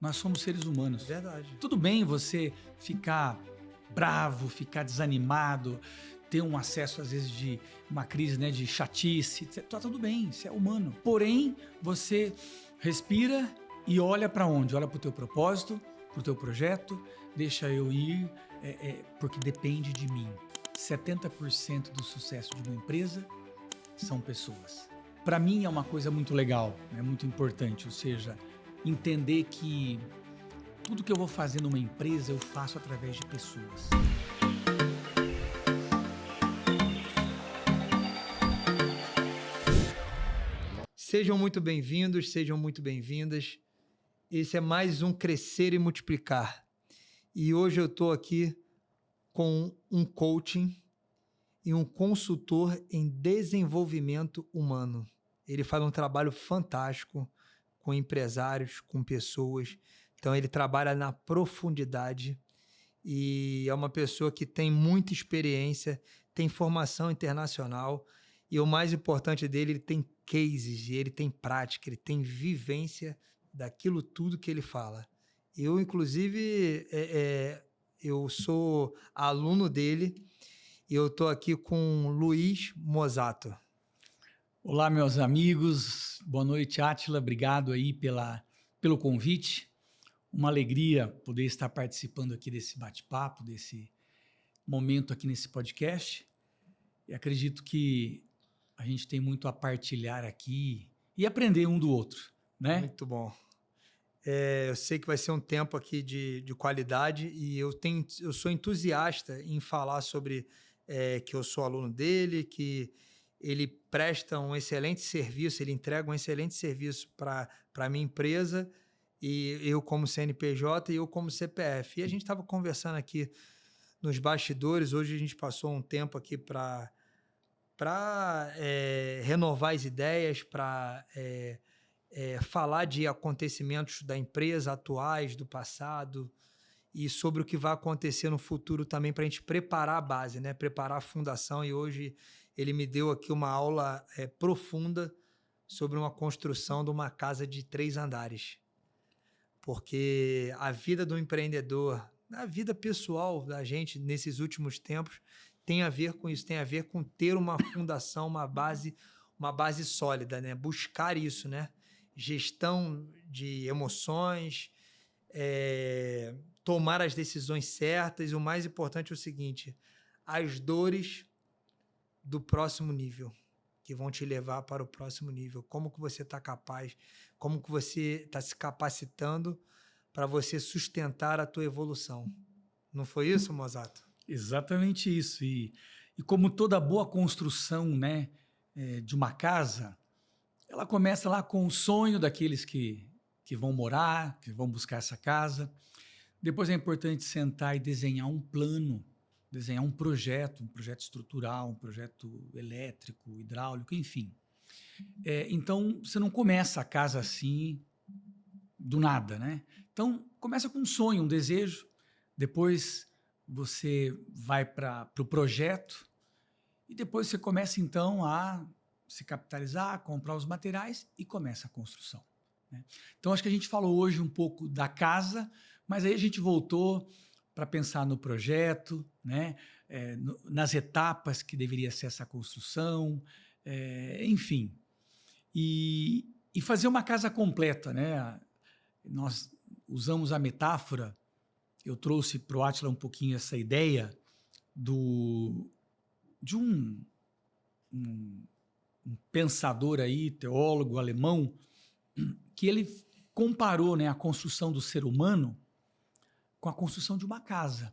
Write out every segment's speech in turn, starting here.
Nós somos seres humanos. É verdade. Tudo bem você ficar bravo, ficar desanimado, ter um acesso, às vezes, de uma crise, né, de chatice. Tá tudo bem, isso é humano. Porém, você respira e olha para onde? Olha para o teu propósito, para o teu projeto. Deixa eu ir, porque depende de mim. 70% do sucesso de uma empresa são pessoas. Para mim é uma coisa muito legal, né, muito importante, ou seja, entender que tudo que eu vou fazer numa empresa eu faço através de pessoas. Sejam muito bem-vindos, sejam muito bem-vindas. Esse é mais um Crescer e Multiplicar. E hoje eu estou aqui com um coaching e um consultor em desenvolvimento humano. Ele faz um trabalho fantástico com empresários, com pessoas. Então ele trabalha na profundidade e é uma pessoa que tem muita experiência, tem formação internacional e o mais importante dele, ele tem cases, ele tem prática, ele tem vivência daquilo tudo que ele fala. Eu, inclusive, eu sou aluno dele e eu estou aqui com Luiz Mosato. Olá, meus amigos. Boa noite, Átila. Obrigado aí pelo convite. Uma alegria poder estar participando aqui desse bate-papo, desse momento aqui nesse podcast. E acredito que a gente tem muito a partilhar aqui e aprender um do outro, né? Muito bom. Eu sei que vai ser um tempo aqui de qualidade e eu sou entusiasta em falar sobre que eu sou aluno dele, que ele presta um excelente serviço, ele entrega um excelente serviço para a minha empresa, e eu como CNPJ e eu como CPF. E a gente estava conversando aqui nos bastidores, hoje a gente passou um tempo aqui para renovar as ideias, para falar de acontecimentos da empresa atuais, do passado, e sobre o que vai acontecer no futuro também, para a gente preparar a base, né? Preparar a fundação. E hoje ele me deu aqui uma aula profunda sobre uma construção de uma casa de 3 andares. Porque a vida do empreendedor, a vida pessoal da gente nesses últimos tempos, tem a ver com isso, tem a ver com ter uma fundação, uma base sólida, né? Buscar isso, né? Gestão de emoções, tomar as decisões certas, e o mais importante é o seguinte: as dores do próximo nível, que vão te levar para o próximo nível. Como que você está capaz, como que você está se capacitando para você sustentar a tua evolução. Não foi isso, Mosato? Exatamente isso. E como toda boa construção, né, de uma casa, ela começa lá com o sonho daqueles que vão morar, que vão buscar essa casa. Depois é importante sentar e desenhar um plano, desenhar um projeto estrutural, um projeto elétrico, hidráulico, enfim. Então, você não começa a casa assim do nada, né? Então, começa com um sonho, um desejo, depois você vai para o projeto e depois você começa, então, a se capitalizar, comprar os materiais e começa a construção, né? Então, acho que a gente falou hoje um pouco da casa, mas aí a gente voltou para pensar no projeto, né? Nas etapas que deveria ser essa construção, enfim. E fazer uma casa completa, né? Nós usamos a metáfora, eu trouxe para o Átila um pouquinho essa ideia de um pensador aí, teólogo alemão, que ele comparou, né, a construção do ser humano com a construção de uma casa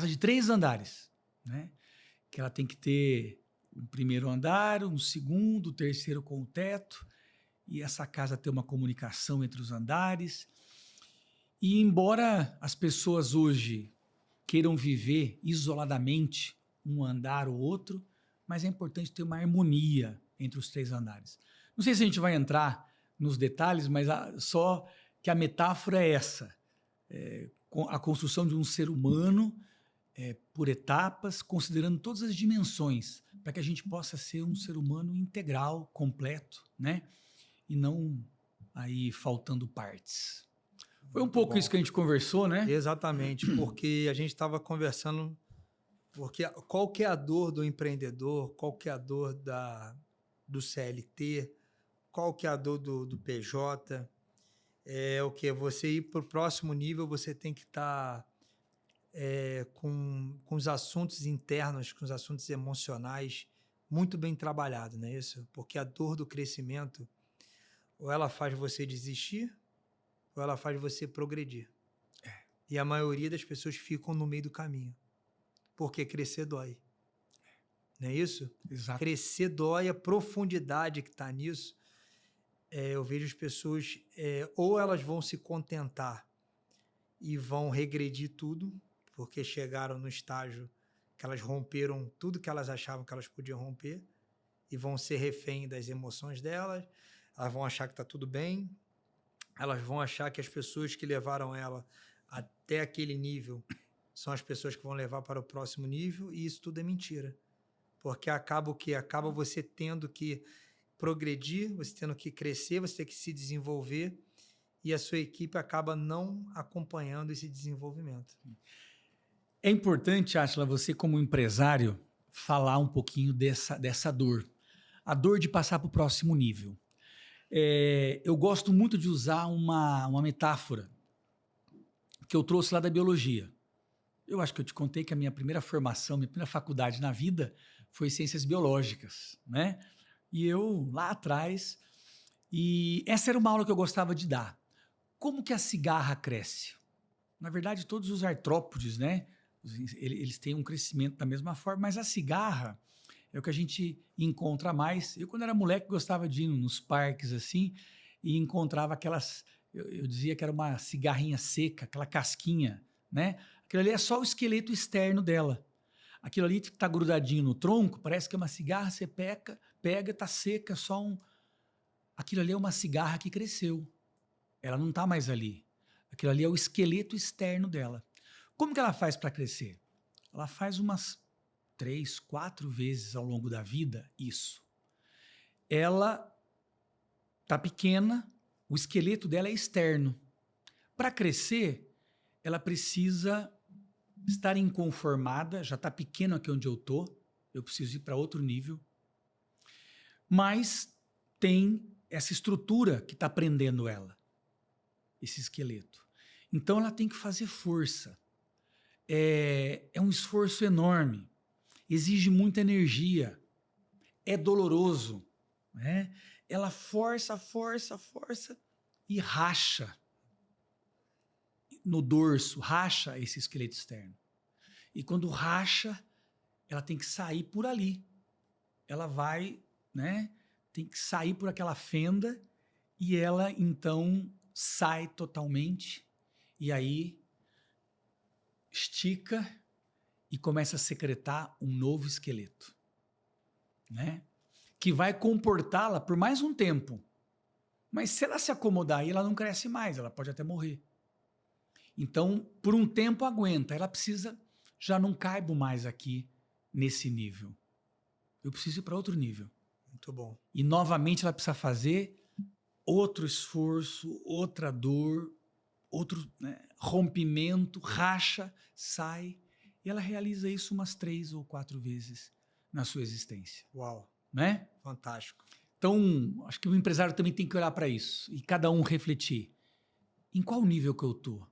de 3 andares, né? Que ela tem que ter um primeiro andar, um segundo, terceiro com o teto, e essa casa ter uma comunicação entre os andares. E embora as pessoas hoje queiram viver isoladamente um andar ou outro, mas é importante ter uma harmonia entre os 3 andares. Não sei se a gente vai entrar nos detalhes, mas só que a metáfora é essa. A construção de um ser humano por etapas, considerando todas as dimensões, para que a gente possa ser um ser humano integral, completo, né? E não aí faltando partes. Foi um Muito pouco bom. isso que a gente conversou, né? Exatamente, porque a gente estava conversando, porque qual que é a dor do empreendedor, qual que é a dor do CLT, qual que é a dor do PJ, é o que? Você ir para o próximo nível, você tem que estar com os assuntos internos, com os assuntos emocionais muito bem trabalhado, não é isso? Porque a dor do crescimento, ou ela faz você desistir, ou ela faz você progredir. E a maioria das pessoas ficam no meio do caminho, porque crescer dói. Não é isso? Exato. Crescer dói, a profundidade que está nisso. Eu vejo as pessoas, ou elas vão se contentar e vão regredir tudo, porque chegaram no estágio que elas romperam tudo que elas achavam que elas podiam romper, e vão ser refém das emoções delas, elas vão achar que está tudo bem, elas vão achar que as pessoas que levaram ela até aquele nível são as pessoas que vão levar para o próximo nível, e isso tudo é mentira. Porque acaba o quê? Acaba você tendo que progredir, você tendo que crescer, você tem que se desenvolver, e a sua equipe acaba não acompanhando esse desenvolvimento. É importante, Átila, você como empresário, falar um pouquinho dessa dor. A dor de passar para o próximo nível. Eu gosto muito de usar uma metáfora que eu trouxe lá da biologia. Eu acho que eu te contei que a minha primeira formação, minha primeira faculdade na vida foi ciências biológicas, né? E eu, lá atrás, e essa era uma aula que eu gostava de dar. Como que a cigarra cresce? Na verdade, todos os artrópodes, né? Eles têm um crescimento da mesma forma, mas a cigarra é o que a gente encontra mais. Eu, quando era moleque, gostava de ir nos parques assim e encontrava aquelas. Eu dizia que era uma cigarrinha seca, aquela casquinha, né? Aquilo ali é só o esqueleto externo dela. Aquilo ali que está grudadinho no tronco, parece que é uma cigarra, você pega, tá seca, só um. Aquilo ali é uma cigarra que cresceu. Ela não está mais ali. Aquilo ali é o esqueleto externo dela. Como que ela faz para crescer? Ela faz umas 3, 4 vezes ao longo da vida isso. Ela está pequena, o esqueleto dela é externo. Para crescer, ela precisa estar inconformada, já está pequeno aqui onde eu estou, eu preciso ir para outro nível. Mas tem essa estrutura que está prendendo ela, esse esqueleto. Então ela tem que fazer força. É um esforço enorme, exige muita energia, é doloroso, né? Ela força e racha no dorso, racha esse esqueleto externo. E quando racha, ela tem que sair por ali. Ela vai, né? Tem que sair por aquela fenda e ela então sai totalmente e aí estica e começa a secretar um novo esqueleto, né? Que vai comportá-la por mais um tempo. Mas se ela se acomodar aí, ela não cresce mais, ela pode até morrer. Então, por um tempo aguenta, ela precisa, já não caibo mais aqui nesse nível. Eu preciso ir para outro nível. Muito bom. E novamente ela precisa fazer outro esforço, outra dor, outro, né, rompimento, racha, sai. E ela realiza isso umas 3 ou 4 vezes na sua existência. Uau, Né? fantástico. Então, acho que o empresário também tem que olhar para isso e cada um refletir. Em qual nível que eu estou?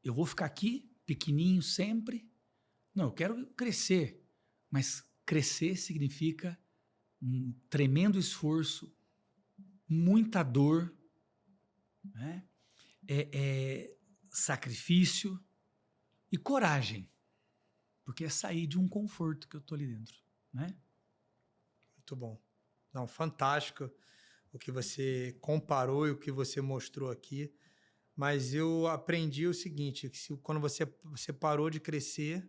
Eu vou ficar aqui, pequenininho sempre? Não, eu quero crescer. Mas crescer significa um tremendo esforço, muita dor, né? Sacrifício e coragem. Porque é sair de um conforto que eu estou ali dentro, né? Muito bom. Não, fantástico o que você comparou e o que você mostrou aqui. Mas eu aprendi o seguinte, que quando você parou de crescer,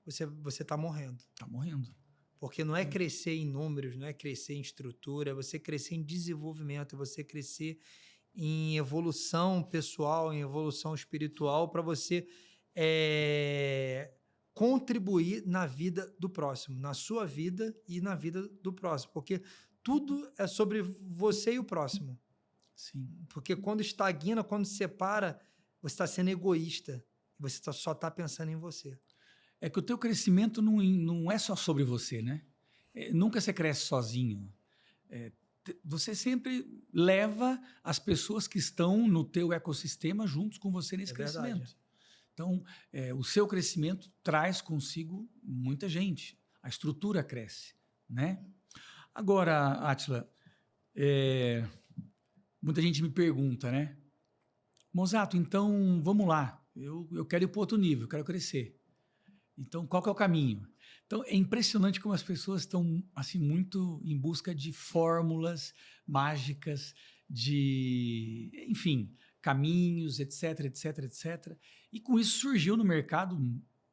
você está morrendo. Está morrendo. Porque não é crescer em números, não é crescer em estrutura, é você crescer em desenvolvimento, é você crescer em evolução pessoal, em evolução espiritual, para você contribuir na vida do próximo, na sua vida e na vida do próximo. Porque tudo é sobre você e o próximo. Sim. Porque quando estagna, quando separa, você está sendo egoísta. Você só está pensando em você. É que o teu crescimento não é só sobre você, né? Nunca você cresce sozinho. Você sempre leva as pessoas que estão no teu ecossistema juntos com você nesse crescimento. Verdade. Então, o seu crescimento traz consigo muita gente. A estrutura cresce, né? Agora, Átila, muita gente me pergunta, né? Mozato, então, vamos lá. Eu quero ir para outro nível, eu quero crescer. Então, qual que é o caminho? Então, é impressionante como as pessoas estão assim muito em busca de fórmulas mágicas, enfim, caminhos, etc, etc, etc. E com isso surgiu no mercado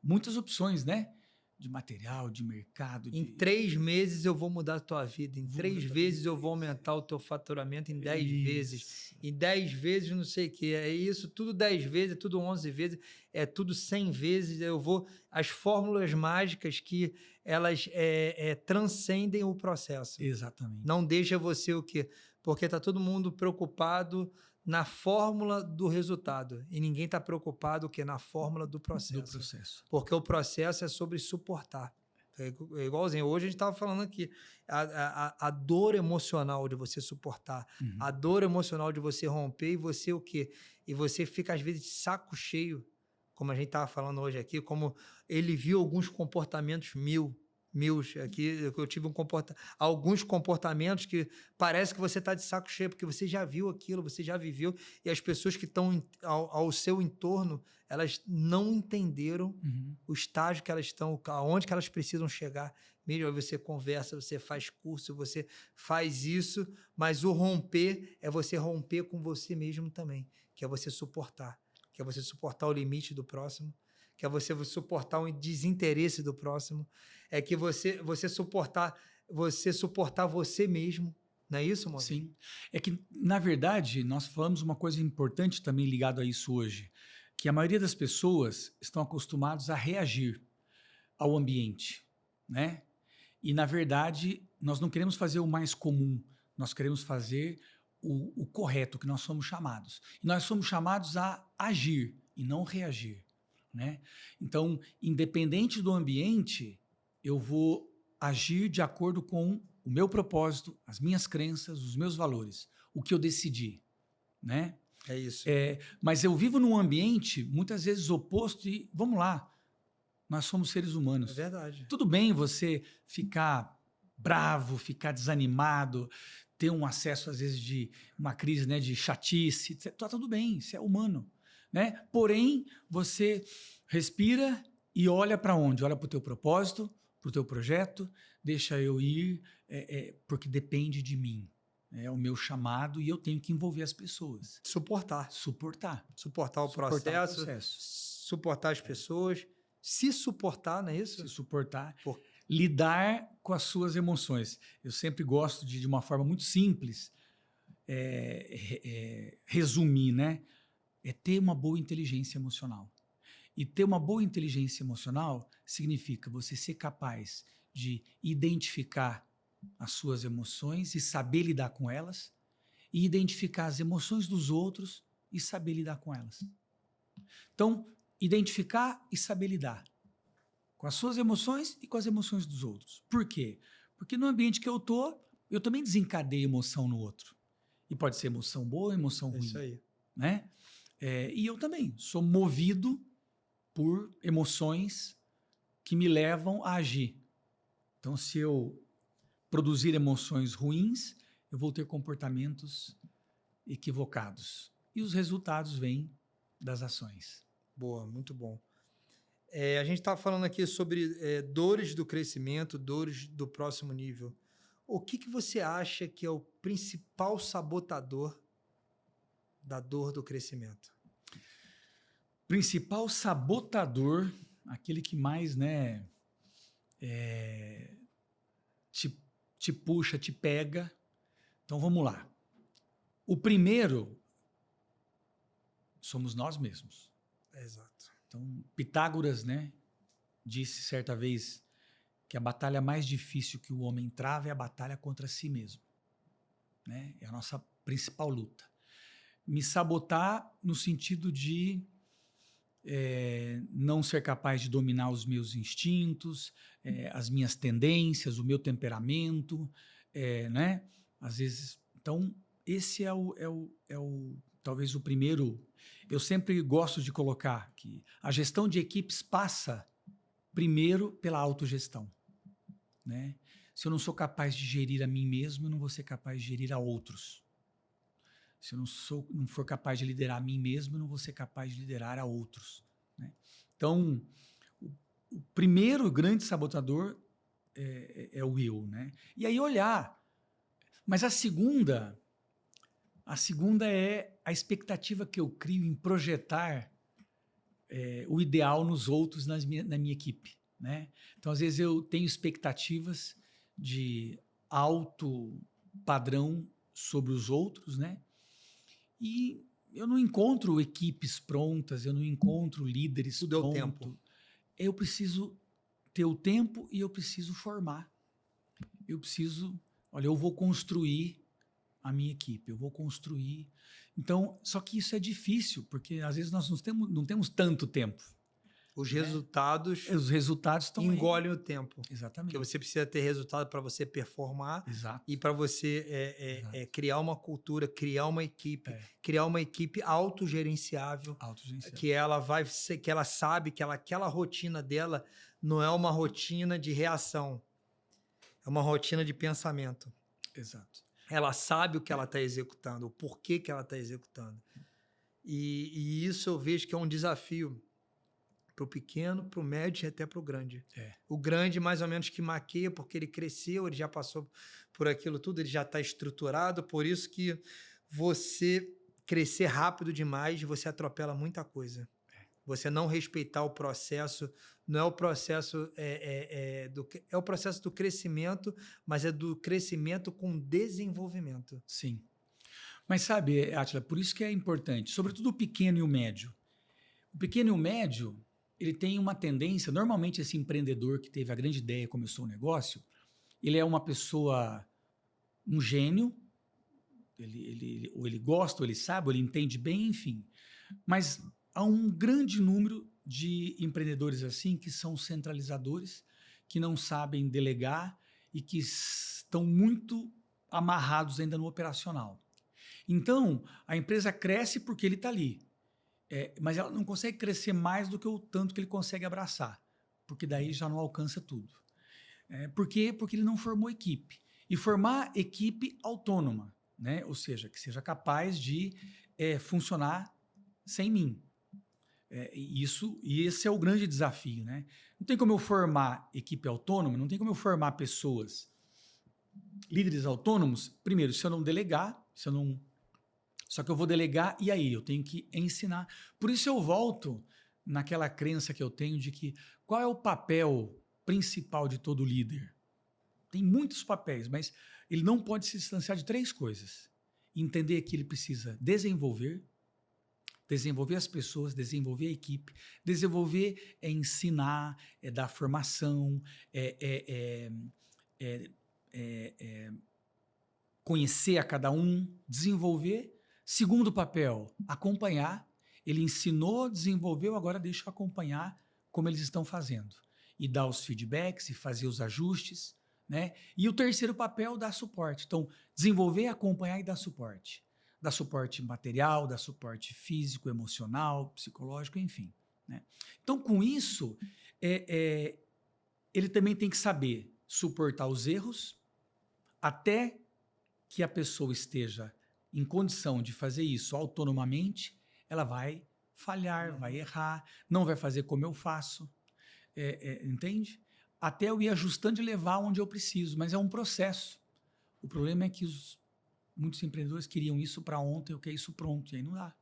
muitas opções, né? De material, de mercado. Em 3 meses eu vou mudar a tua vida. Em 3 vezes eu vou aumentar o teu faturamento em 10 vezes. Em 10 vezes não sei o que. É isso, tudo 10 vezes, é tudo 11 vezes, é tudo 100 vezes. As fórmulas mágicas que elas transcendem o processo. Exatamente. Não deixa você o quê? Porque está todo mundo preocupado na fórmula do resultado. E ninguém está preocupado o quê? Na fórmula do processo. Porque o processo é sobre suportar. É igualzinho. Hoje a gente estava falando aqui. A dor emocional de você suportar. Uhum. A dor emocional de você romper e você o quê? E você fica, às vezes, de saco cheio. Como a gente estava falando hoje aqui. Como ele viu alguns comportamentos meus aqui, eu tive alguns comportamentos que parece que você está de saco cheio, porque você já viu aquilo, você já viveu, e as pessoas que estão ao seu entorno, elas não entenderam o estágio que elas estão, aonde que elas precisam chegar. Mesmo aí você conversa, você faz curso, você faz isso, mas o romper é você romper com você mesmo também, que é você suportar, o limite do próximo, que é você suportar o desinteresse do próximo, é que você suportar você mesmo. Não é isso, Moza? Sim. É que, na verdade, nós falamos uma coisa importante também ligado a isso hoje, que a maioria das pessoas estão acostumadas a reagir ao ambiente, né? E, na verdade, nós não queremos fazer o mais comum, nós queremos fazer o correto, que nós somos chamados. E nós somos chamados a agir e não reagir, né? Então, independente do ambiente, eu vou agir de acordo com o meu propósito, as minhas crenças, os meus valores, o que eu decidi, né? É isso. Mas eu vivo num ambiente muitas vezes oposto e, vamos lá, nós somos seres humanos. É verdade. Tudo bem você ficar bravo, ficar desanimado, ter um acesso, às vezes, de uma crise, né, de chatice. Tá tudo bem, isso é humano, né? Porém, você respira e olha para onde? Olha para o teu propósito, para o teu projeto, deixa eu ir, porque depende de mim. É o meu chamado e eu tenho que envolver as pessoas. Suportar o processo, suportar as pessoas, se suportar, não é isso? Se suportar, lidar com as suas emoções. Eu sempre gosto de uma forma muito simples, resumir, né? É ter uma boa inteligência emocional. E ter uma boa inteligência emocional significa você ser capaz de identificar as suas emoções e saber lidar com elas, e identificar as emoções dos outros e saber lidar com elas. Então, identificar e saber lidar com as suas emoções e com as emoções dos outros. Por quê? Porque no ambiente que eu também desencadeio emoção no outro. E pode ser emoção boa ou emoção ruim. Isso aí. Né? E eu também sou movido por emoções que me levam a agir. Então, se eu produzir emoções ruins, eu vou ter comportamentos equivocados. E os resultados vêm das ações. Boa, muito bom. A gente está falando aqui sobre dores do crescimento, dores do próximo nível. O que você acha que é o principal sabotador da dor do crescimento? Principal sabotador, aquele que mais, né, te puxa, te pega. Então vamos lá. O primeiro somos nós mesmos. Exato. Então Pitágoras, né, disse certa vez que a batalha mais difícil que o homem trava é a batalha contra si mesmo, né? É a nossa principal luta. me sabotar no sentido de não ser capaz de dominar os meus instintos, as minhas tendências, o meu temperamento, né? Às vezes, então, esse talvez o primeiro. Eu sempre gosto de colocar que a gestão de equipes passa primeiro pela autogestão, né? Se eu não sou capaz de gerir a mim mesmo, eu não vou ser capaz de gerir a outros. Se eu não for capaz de liderar a mim mesmo, eu não vou ser capaz de liderar a outros, né? Então, o primeiro grande sabotador é o eu, né? E aí olhar. Mas a segunda é a expectativa que eu crio em projetar o ideal nos outros na minha equipe, né? Então, às vezes, eu tenho expectativas de alto padrão sobre os outros, né? E eu não encontro equipes prontas, eu não encontro líderes Tudo é o prontos. tempo. Eu preciso ter o tempo e eu preciso formar. Eu preciso, olha, eu vou construir a minha equipe, eu vou construir. Então, só que isso é difícil, porque às vezes nós não temos tanto tempo. Os resultados Os resultados estão engolem o tempo. Exatamente. Porque você precisa ter resultado para você performar. Exato. E para você criar uma cultura, criar uma equipe autogerenciável, que ela vai ser, que ela sabe que aquela rotina dela não é uma rotina de reação, é uma rotina de pensamento. Exato. Ela sabe o que ela está executando, o porquê que ela está executando. E isso eu vejo que é um desafio para o pequeno, para o médio e até para o grande. O grande, mais ou menos, que maqueia, porque ele cresceu, ele já passou por aquilo tudo, ele já está estruturado, por isso que você crescer rápido demais, você atropela muita coisa. Você não respeitar o processo, não é o processo, é o processo do crescimento, mas é do crescimento com desenvolvimento. Sim. Mas sabe, Átila, por isso que é importante, sobretudo o pequeno e o médio. O pequeno e o médio, ele tem uma tendência, normalmente esse empreendedor que teve a grande ideia, começou o negócio, ele é uma pessoa, um gênio, ou ele gosta, ou ele sabe, ou ele entende bem, enfim. Mas há um grande número de empreendedores assim que são centralizadores, que não sabem delegar e que estão muito amarrados ainda no operacional. Então, a empresa cresce porque ele está ali. Mas ela não consegue crescer mais do que o tanto que ele consegue abraçar, porque daí já não alcança tudo. Por quê? Porque ele não formou equipe. E formar equipe autônoma, né? Ou seja, que seja capaz de funcionar sem mim. E esse é o grande desafio, né? Não tem como eu formar equipe autônoma, não tem como eu formar pessoas, líderes autônomos, primeiro, se eu não delegar, só que eu vou delegar e aí eu tenho que ensinar. Por isso eu volto naquela crença que eu tenho de que qual é o papel principal de todo líder? Tem muitos papéis, mas ele não pode se distanciar de 3 coisas. Entender que ele precisa desenvolver as pessoas, desenvolver a equipe, desenvolver ensinar, dar formação, conhecer a cada um, desenvolver. Segundo papel, acompanhar. Ele ensinou, desenvolveu, agora deixa eu acompanhar como eles estão fazendo. E dar os feedbacks e fazer os ajustes, né? E o terceiro papel, dar suporte. Então, desenvolver, acompanhar e dar suporte. Dar suporte material, dar suporte físico, emocional, psicológico, enfim, né? Então, com isso, ele também tem que saber suportar os erros até que a pessoa esteja em condição de fazer isso autonomamente, ela vai falhar, vai errar, não vai fazer como eu faço, entende? Até eu ir ajustando e levar onde eu preciso, mas é um processo. O problema é que muitos empreendedores queriam isso para ontem, eu quero isso pronto, e aí não dá,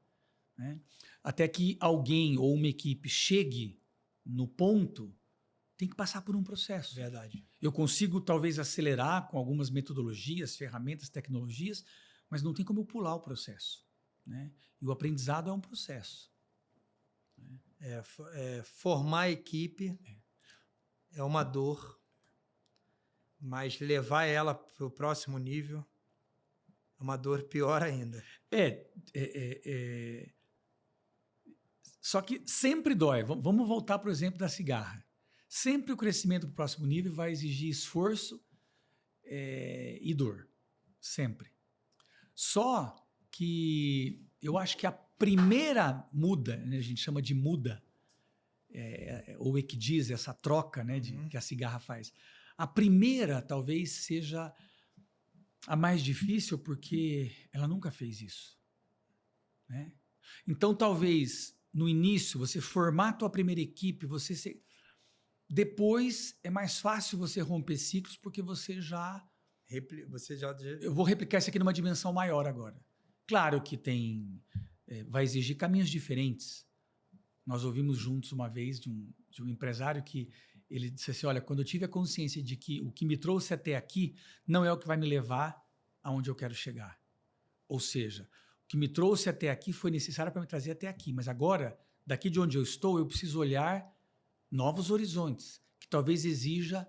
né? Até que alguém ou uma equipe chegue no ponto, tem que passar por um processo. Verdade. Eu consigo talvez acelerar com algumas metodologias, ferramentas, tecnologias, mas não tem como eu pular o processo, né? E o aprendizado é um processo. Formar a equipe é uma dor, mas levar ela para o próximo nível é uma dor pior ainda. Só que sempre dói. Vamos voltar para o exemplo da cigarra. Sempre o crescimento para o próximo nível vai exigir esforço e dor. Sempre. Só que eu acho que a primeira muda, né, a gente chama de muda, ou equidiz, essa troca, né, que a cigarra faz. A primeira talvez seja a mais difícil porque ela nunca fez isso. Né? Então, talvez, no início, você formar a tua primeira equipe, depois é mais fácil você romper ciclos porque você já... Eu vou replicar isso aqui numa dimensão maior agora. Claro que vai exigir caminhos diferentes. Nós ouvimos juntos uma vez de um empresário que ele disse assim, olha, quando eu tive a consciência de que o que me trouxe até aqui não é o que vai me levar aonde eu quero chegar. Ou seja, o que me trouxe até aqui foi necessário para me trazer até aqui, mas agora, daqui de onde eu estou, eu preciso olhar novos horizontes, que talvez exija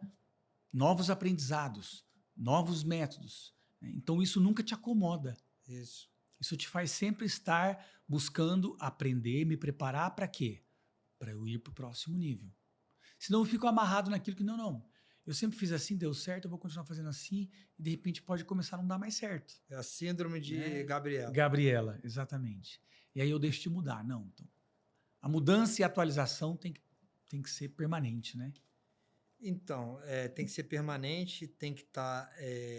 novos aprendizados, novos métodos. Então, isso nunca te acomoda. Isso te faz sempre estar buscando aprender, me preparar para quê? Para eu ir para o próximo nível. Senão eu fico amarrado naquilo que não. Eu sempre fiz assim, deu certo, eu vou continuar fazendo assim, e de repente pode começar a não dar mais certo. É a síndrome de Gabriela. Gabriela, exatamente. E aí eu deixo de mudar. Não, então, a mudança e a atualização tem que ser permanente, né? Então, tem que ser permanente, tem que estar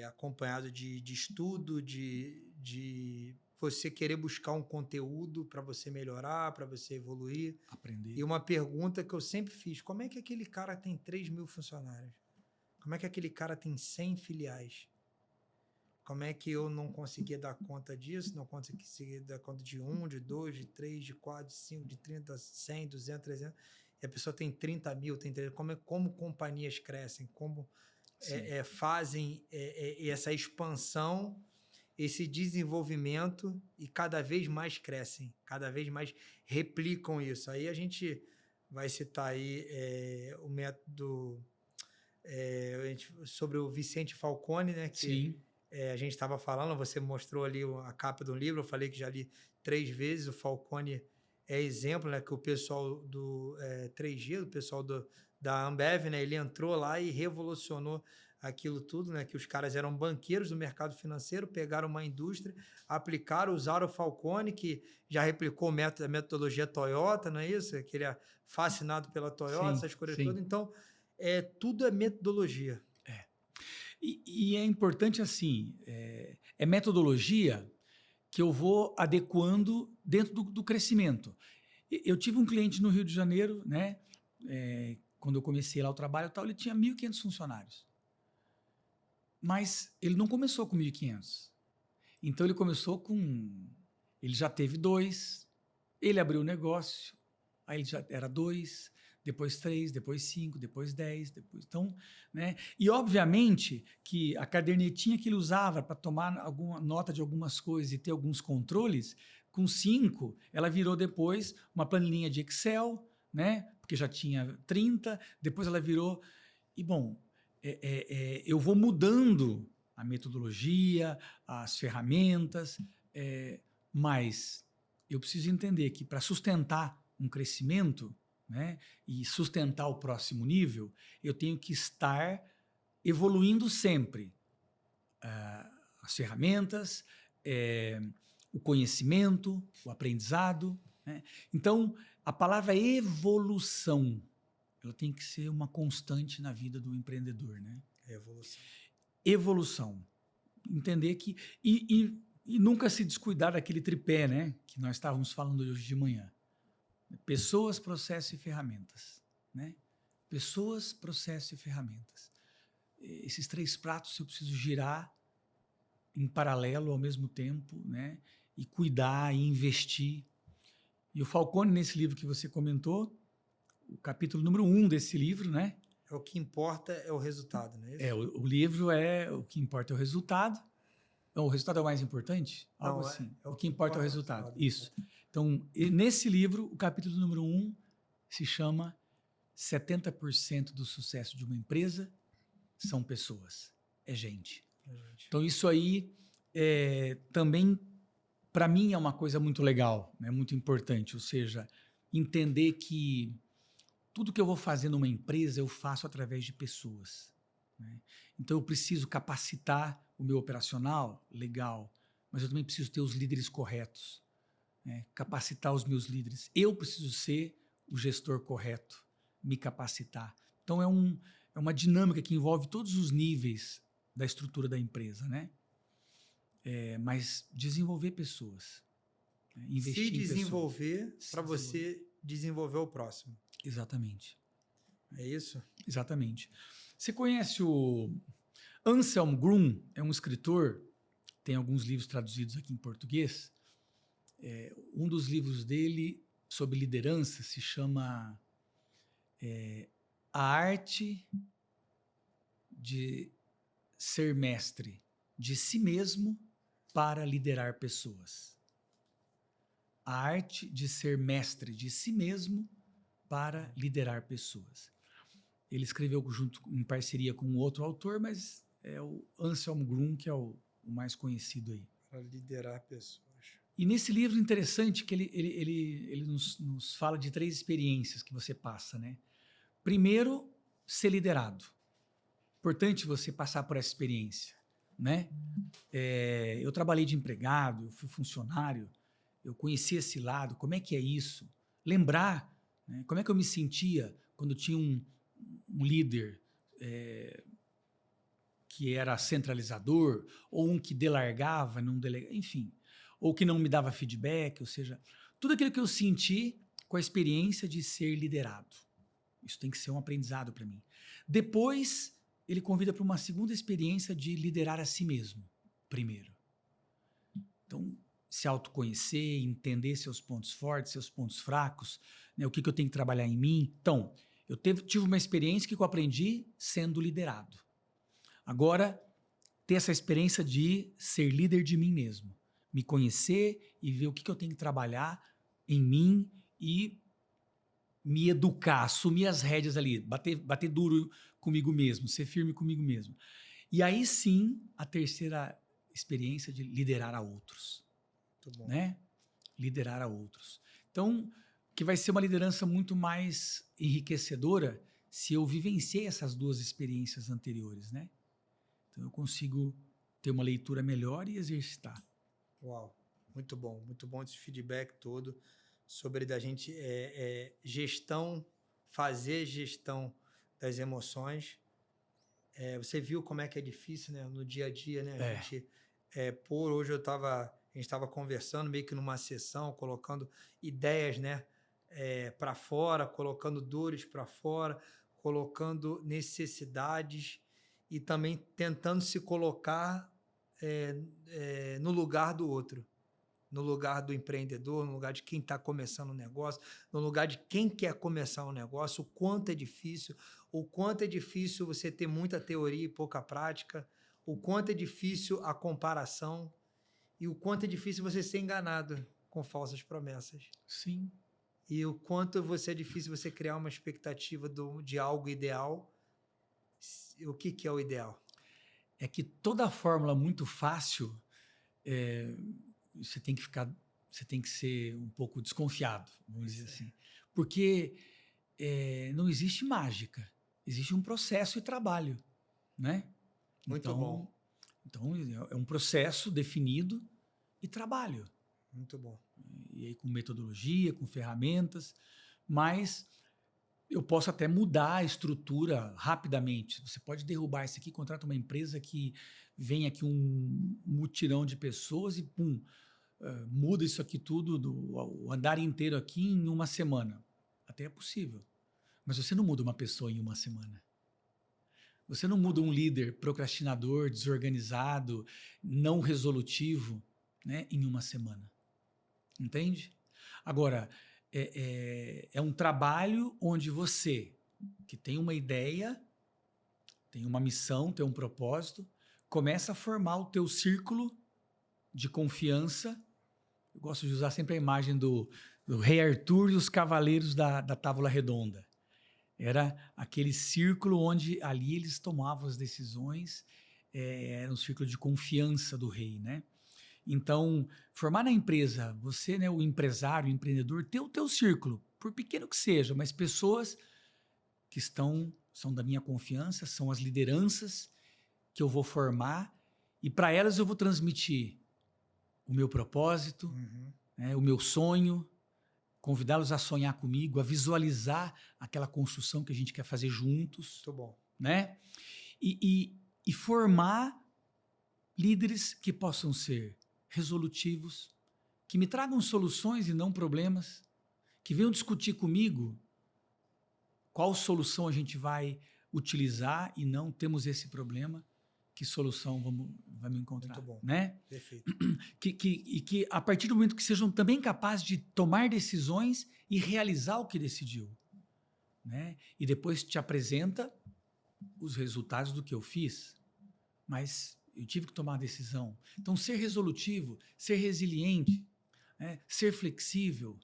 acompanhado de estudo, de você querer buscar um conteúdo para você melhorar, para você evoluir. Aprender. E uma pergunta que eu sempre fiz, como é que aquele cara tem 3.000 funcionários? Como é que aquele cara tem 100 filiais? Como é que eu não conseguia dar conta disso? Não conseguia dar conta de 1, de 2, de 3, de 4, de 5, de 30, 100, 200, 300. E a pessoa tem 30 mil, tem 30, como companhias crescem, como fazem essa expansão, esse desenvolvimento e cada vez mais crescem, cada vez mais replicam isso. Aí a gente vai citar aí o método sobre o Vicente Falcone, né? Que Sim. A gente estava falando, você mostrou ali a capa do livro, eu falei que já li 3 vezes, o Falcone é exemplo, né? Que o pessoal do 3G, o pessoal da Ambev, né? Ele entrou lá e revolucionou aquilo tudo, né? Que os caras eram banqueiros do mercado financeiro, pegaram uma indústria, aplicaram, usaram o Falcone, que já replicou a metodologia Toyota, não é isso? Que ele é fascinado pela Toyota, Sim, essas coisas sim. todas. Então, tudo é metodologia. E é importante assim, é metodologia que eu vou adequando dentro do crescimento. Eu tive um cliente no Rio de Janeiro, né? Quando eu comecei lá o trabalho, ele tinha 1.500 funcionários. Mas ele não começou com 1.500. Então ele começou ele já teve 2, ele abriu o negócio, aí ele já era 2, depois 3, depois 5, depois 10, então, né? E obviamente que a cadernetinha que ele usava para tomar alguma nota de algumas coisas e ter alguns controles, com 5, ela virou depois uma planilhinha de Excel, né? Porque já tinha 30, depois ela virou... E, bom, eu vou mudando a metodologia, as ferramentas, mas eu preciso entender que para sustentar um crescimento, né, e sustentar o próximo nível, eu tenho que estar evoluindo sempre. As ferramentas, o conhecimento, o aprendizado. Né? Então, a palavra evolução, ela tem que ser uma constante na vida do empreendedor. Né? Evolução. Entender que... E nunca se descuidar daquele tripé, né, que nós estávamos falando hoje de manhã. Pessoas, processo e ferramentas. Né? Pessoas, processo e ferramentas. Esses 3 pratos eu preciso girar em paralelo ao mesmo tempo, né? E cuidar e investir. E o Falcone, nesse livro que você comentou, o capítulo número 1 desse livro, né? O que importa é o resultado, não é isso? O livro o que importa é o resultado. O resultado é o mais importante? Algo assim. O que importa é o resultado. Isso. Então, nesse livro, o capítulo número 1 se chama 70% do sucesso de uma empresa são pessoas. É gente. Então, isso aí também, para mim, é uma coisa muito legal, né? Muito importante. Ou seja, entender que tudo que eu vou fazer numa empresa, eu faço através de pessoas, né? Então, eu preciso capacitar o meu operacional, legal, mas eu também preciso ter os líderes corretos, né? Capacitar os meus líderes. Eu preciso ser o gestor correto, me capacitar. Então, é uma dinâmica que envolve todos os níveis da estrutura da empresa, né? Mas desenvolver pessoas, né? Se Investir em pessoas. desenvolver Se para você desenvolver o próximo. Exatamente. É isso? Exatamente. Você conhece o Anselm Grun? É um escritor, tem alguns livros traduzidos aqui em português. Um dos livros dele sobre liderança se chama A Arte de Ser Mestre de Si Mesmo para Liderar Pessoas. A Arte de Ser Mestre de Si Mesmo para Liderar Pessoas. Ele escreveu junto em parceria com outro autor, mas é o Anselm Grun que é o mais conhecido aí. Para liderar pessoas. E nesse livro interessante que ele nos fala de 3 experiências que você passa, né? Primeiro, ser liderado. Importante você passar por essa experiência, né? Eu trabalhei de empregado, eu fui funcionário, eu conheci esse lado, como é que é isso? Lembrar, né? Como é que eu me sentia quando tinha um líder que era centralizador, ou um que delargava, não delegava, enfim, ou que não me dava feedback, ou seja, tudo aquilo que eu senti com a experiência de ser liderado. Isso tem que ser um aprendizado para mim. Depois, ele convida para uma segunda experiência de liderar a si mesmo, primeiro. Então, se autoconhecer, entender seus pontos fortes, seus pontos fracos, né, o que eu tenho que trabalhar em mim. Então, eu tive uma experiência que eu aprendi sendo liderado. Agora, ter essa experiência de ser líder de mim mesmo. Me conhecer e ver o que eu tenho que trabalhar em mim e me educar, assumir as rédeas ali, bater duro comigo mesmo, ser firme comigo mesmo. E aí sim, a terceira experiência de liderar a outros. Muito bom. Né? Liderar a outros. Então, que vai ser uma liderança muito mais enriquecedora se eu vivenciei essas 2 experiências anteriores, né? Então, eu consigo ter uma leitura melhor e exercitar. Uau, muito bom esse feedback todo sobre da gente fazer gestão das emoções. Você viu como é que é difícil, né? No dia a dia, né? A gente, hoje a gente estava conversando meio que numa sessão, colocando ideias, né? Para fora, colocando dores para fora, colocando necessidades e também tentando se colocar no lugar do outro, no lugar do empreendedor, no lugar de quem está começando um negócio, no lugar de quem quer começar um negócio, o quanto é difícil você ter muita teoria e pouca prática, o quanto é difícil a comparação e o quanto é difícil você ser enganado com falsas promessas. Sim. E o quanto é difícil você criar uma expectativa de algo ideal. O que é o ideal? É que toda fórmula muito fácil, você tem que ser um pouco desconfiado, vamos dizer assim. Porque não existe mágica, existe um processo e trabalho, né? Muito bom. Então, é um processo definido e trabalho. Muito bom. E aí com metodologia, com ferramentas, mas eu posso até mudar a estrutura rapidamente. Você pode derrubar isso aqui, contrata uma empresa que vem aqui um mutirão de pessoas e pum, muda isso aqui tudo, o andar inteiro aqui em uma semana. Até é possível. Mas você não muda uma pessoa em uma semana. Você não muda um líder procrastinador, desorganizado, não resolutivo, né, em uma semana. Entende? Agora, é um trabalho onde você, que tem uma ideia, tem uma missão, tem um propósito, começa a formar o teu círculo de confiança. Eu gosto de usar sempre a imagem do Rei Arthur e os cavaleiros da Távola Redonda. Era aquele círculo onde ali eles tomavam as decisões era um círculo de confiança do rei, né? Então, formar na empresa, você, né, o empresário, o empreendedor, ter o teu círculo, por pequeno que seja, mas pessoas que são da minha confiança, são as lideranças que eu vou formar e para elas eu vou transmitir o meu propósito, né, o meu sonho, convidá-los a sonhar comigo, a visualizar aquela construção que a gente quer fazer juntos. Muito bom. Né? E formar líderes que possam ser resolutivos, que me tragam soluções e não problemas, que venham discutir comigo qual solução a gente vai utilizar e não temos esse problema, que solução vamos encontrar. Muito bom. Né? Perfeito. E que a partir do momento que sejam também capazes de tomar decisões e realizar o que decidiu. Né? E depois te apresenta os resultados do que eu fiz, mas eu tive que tomar uma decisão. Então, ser resolutivo, ser resiliente, né? Ser flexível,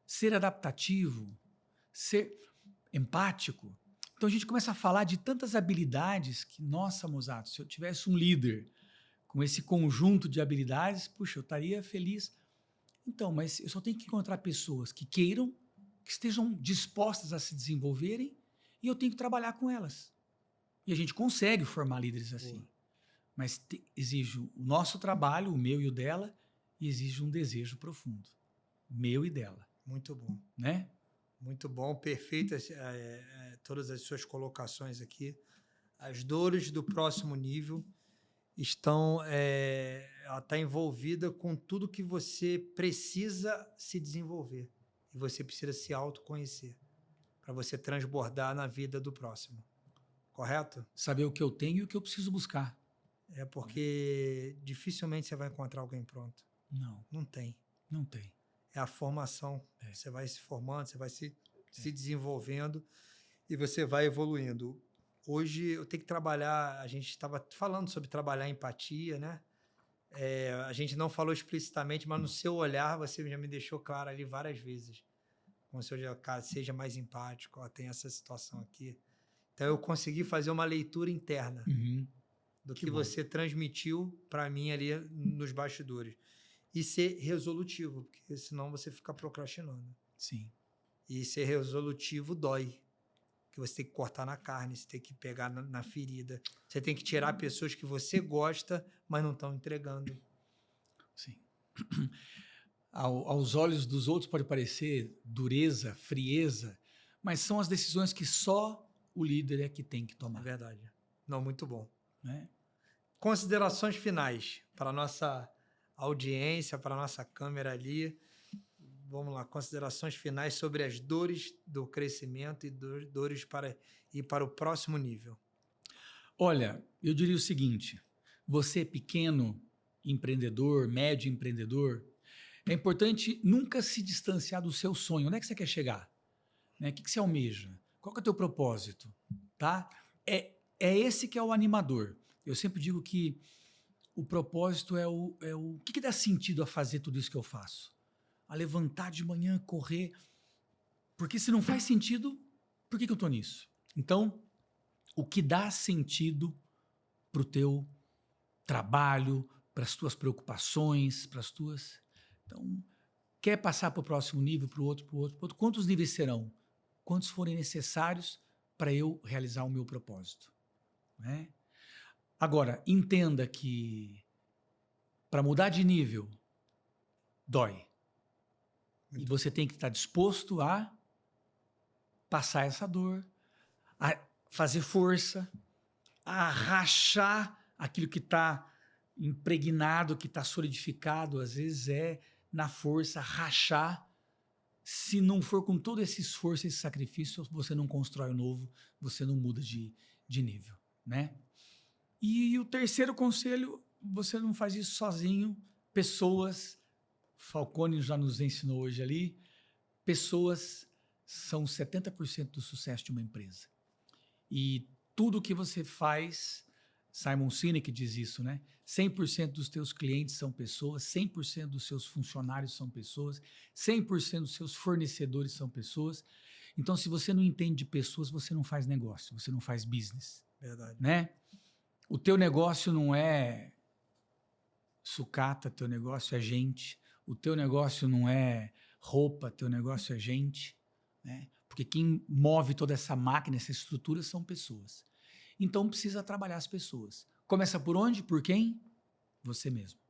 ser adaptativo, ser empático. Então, a gente começa a falar de tantas habilidades que, nossa, Mozato, se eu tivesse um líder com esse conjunto de habilidades, puxa, eu estaria feliz. Então, mas eu só tenho que encontrar pessoas que queiram, que estejam dispostas a se desenvolverem e eu tenho que trabalhar com elas. E a gente consegue formar líderes assim. Mas exige o nosso trabalho, o meu e o dela, e exige um desejo profundo. Meu e dela. Muito bom. Né? Muito bom, perfeitas todas as suas colocações aqui. As dores do próximo nível estão ela está envolvida com tudo que você precisa se desenvolver. E você precisa se autoconhecer para você transbordar na vida do próximo. Correto? Saber o que eu tenho e o que eu preciso buscar. É porque dificilmente você vai encontrar alguém pronto. Não. Não tem. Não tem. É a formação. Você vai se formando, você vai se desenvolvendo e você vai evoluindo. Hoje eu tenho que trabalhar, a gente estava falando sobre trabalhar empatia, né? A gente não falou explicitamente, mas no seu olhar você já me deixou claro ali várias vezes. Como se eu já seja mais empático, ó, tem essa situação aqui. Então eu consegui fazer uma leitura interna do que você transmitiu para mim ali nos bastidores. E ser resolutivo, porque senão você fica procrastinando. Sim. E ser resolutivo dói. Porque você tem que cortar na carne, você tem que pegar na ferida. Você tem que tirar pessoas que você gosta, mas não estão entregando. Sim. Aos olhos dos outros pode parecer dureza, frieza, mas são as decisões que só o líder é que tem que tomar. É verdade. Não, muito bom. Né? Considerações finais para a nossa audiência, para a nossa câmera ali. Vamos lá, considerações finais sobre as dores do crescimento e dores para ir para o próximo nível. Olha, eu diria o seguinte, você pequeno empreendedor, médio empreendedor, é importante nunca se distanciar do seu sonho. Onde é que você quer chegar? Né? O que você almeja? Qual que é o teu propósito? Tá? É esse que é o animador. Eu sempre digo que o propósito é o que dá sentido a fazer tudo isso que eu faço? A levantar de manhã, correr. Porque se não faz sentido, por que eu estou nisso? Então, o que dá sentido para o teu trabalho, para as tuas preocupações, para as tuas... Então, quer passar para o próximo nível, para o outro, para o outro, para o outro? Quantos níveis serão? Quantos forem necessários para eu realizar o meu propósito? Né? Agora, entenda que para mudar de nível, dói. E você tem que estar disposto a passar essa dor, a fazer força, a rachar aquilo que está impregnado, que está solidificado. Às vezes é na força, rachar. Se não for com todo esse esforço, esse sacrifício, você não constrói o novo, você não muda de nível. Né? E o terceiro conselho, você não faz isso sozinho. Pessoas, Falcone já nos ensinou hoje ali, pessoas são 70% do sucesso de uma empresa. E tudo que você faz, Simon Sinek diz isso, né? 100% dos teus clientes são pessoas, 100% dos seus funcionários são pessoas, 100% dos seus fornecedores são pessoas. Então, se você não entende de pessoas, você não faz negócio, você não faz business. Verdade. Né? O teu negócio não é sucata, teu negócio é gente. O teu negócio não é roupa, teu negócio é gente, né? Porque quem move toda essa máquina, essa estrutura são pessoas. Então precisa trabalhar as pessoas. Começa por onde? Por quem? Você mesmo,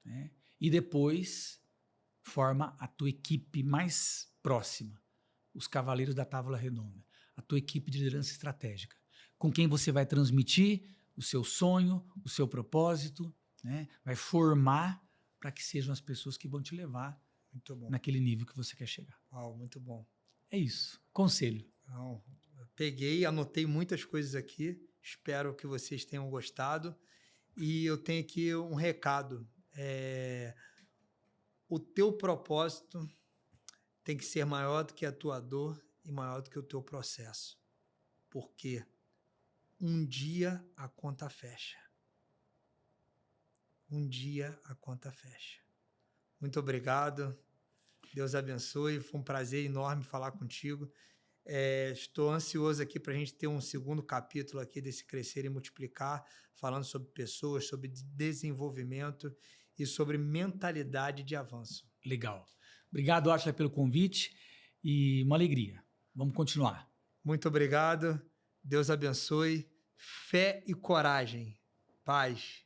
né? E depois forma a tua equipe mais próxima, os cavaleiros da Távola Redonda, a tua equipe de liderança estratégica, com quem você vai transmitir o seu sonho, o seu propósito, né? Vai formar para que sejam as pessoas que vão te levar Muito bom. naquele nível que você quer chegar. Uau, muito bom. É isso. Conselho. Não, eu peguei, anotei muitas coisas aqui. Espero que vocês tenham gostado. E eu tenho aqui um recado. O teu propósito tem que ser maior do que a tua dor e maior do que o teu processo. Porque um dia a conta fecha. Um dia a conta fecha. Muito obrigado. Deus abençoe. Foi um prazer enorme falar contigo. Estou ansioso aqui para a gente ter um segundo capítulo aqui desse Crescer e Multiplicar, falando sobre pessoas, sobre desenvolvimento e sobre mentalidade de avanço. Legal. Obrigado, Átila, pelo convite e uma alegria. Vamos continuar. Muito obrigado. Deus abençoe. Fé e coragem. Paz.